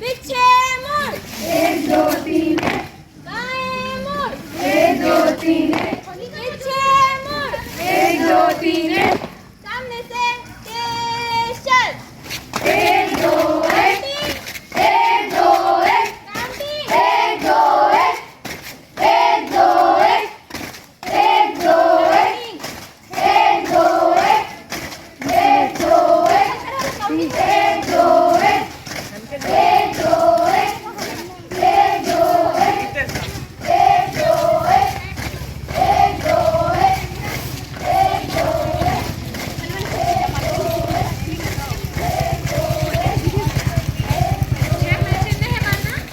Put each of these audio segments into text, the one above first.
पीछे मुड़, एक दो तीन दाएं मुड़, एक दो तीन पीछे मुड़, एक दो तीन सामने से तेज चल, एक दो काउंटिंग, एक दो काउंटिंग, एक दो एक दो एक दो काउंटिंग, एक दो एक दो काउंटिंग, एक दो एक दो एक दो एक दो एक दो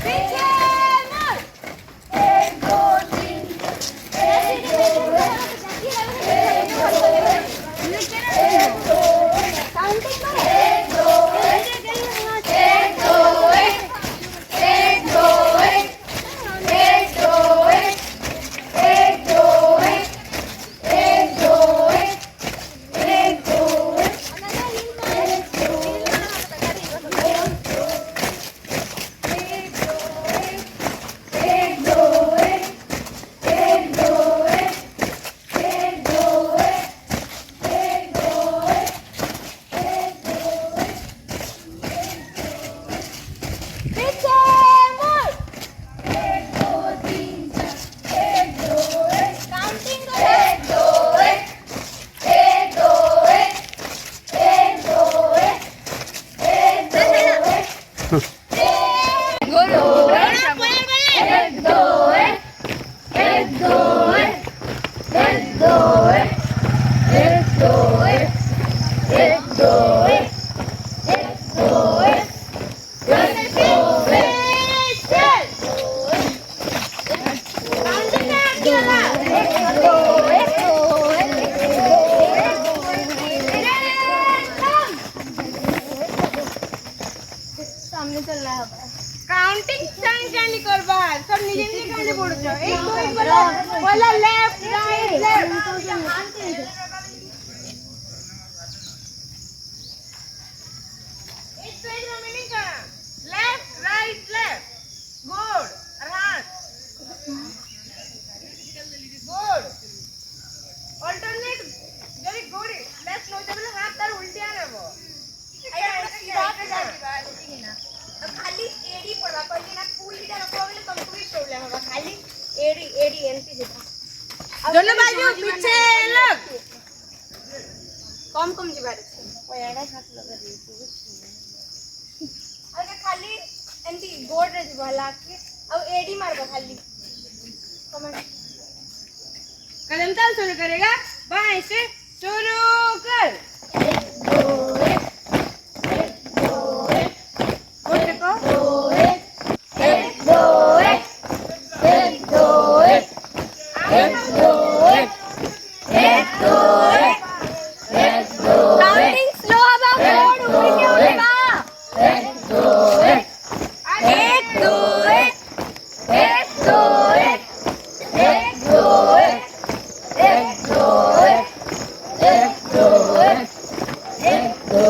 पीछे मुड़, एक दो तीन काउंटिंग करो, एक दो एक दो एक दो एक दो एक दो एक दो एक दो एक दो एक दो एक दो एक दो पीछे मुड़, एक दो तीन एक दो काउंटिंग करो, एक दो एक दो एक दो एक दो बोलो, एक दो एक दो एक दो एक दो एक दो एक दो सामने चल रहा है काउंटिंग टाइम कैंडी करबा सब निजे निजे कैंडी पड़छ एक दो एक बोला बोला लेफ्ट राइट लेफ्ट एक पेज में मीनिंग का लेफ्ट राइट लेफ्ट गुड और हाथ good alternate very good left no जब हाथ तार उल्टी आ रहबो खाली एडी पड़वा कहली ना फूल दिटा रखो बोले तुमको भी प्रॉब्लम होगा खाली एडी एडी एंटी दिटा दोनों बाजू पीछे लग कम कम जिबार ओयाडा हाथ लगा दे अरे खाली एंटी गोड रे जिबाला के अब एडी मारबो खाली कमेंट कदम ताल शुरू करेगा बाएं से शुरू कर और देखो एक दो एक दो एक दो एक दो एक दो काउंटिंग स्लो अब गोड ऊपर के उठेगा एक दो एक दो एक दो एक दो एक दो एक दो एक दो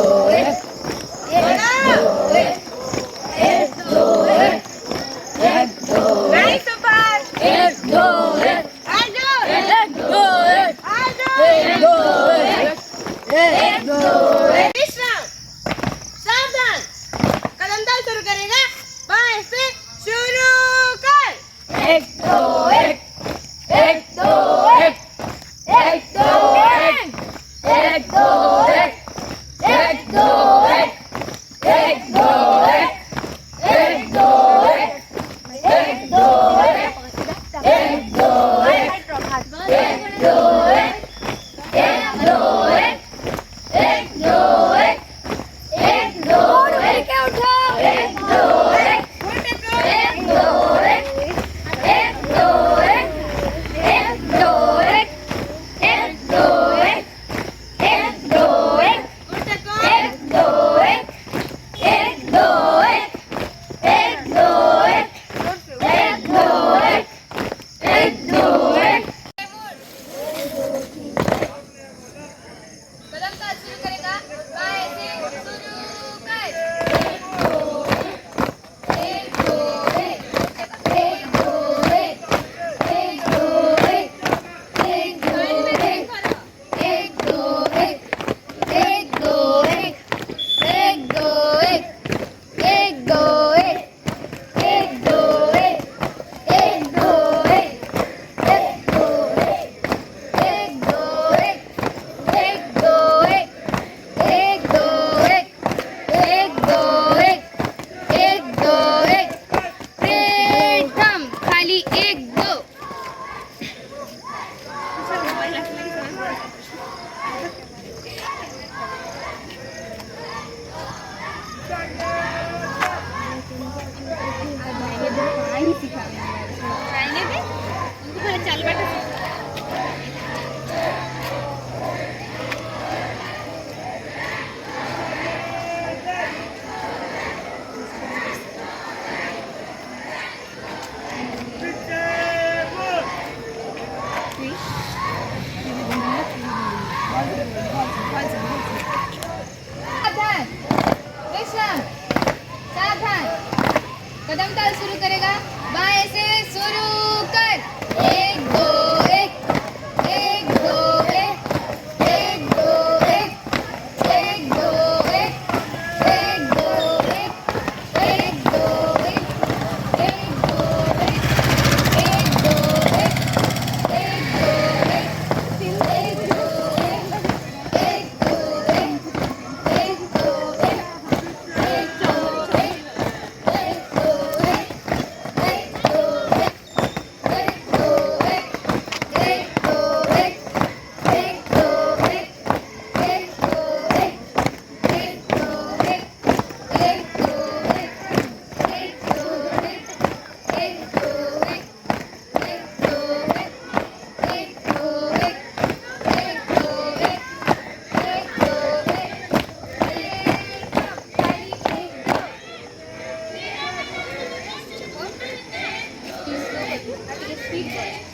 नहीं सिखाने सिखाएंगे भी उनको पहले चल बैठे सावधान विश्राम सावधान कदम ताल शुरू करेगा बाएं से शुरू कर 1 2 1 1 2 1 1 2 1 1 2 1 1 2 1 1 2 1 1 2 Speak.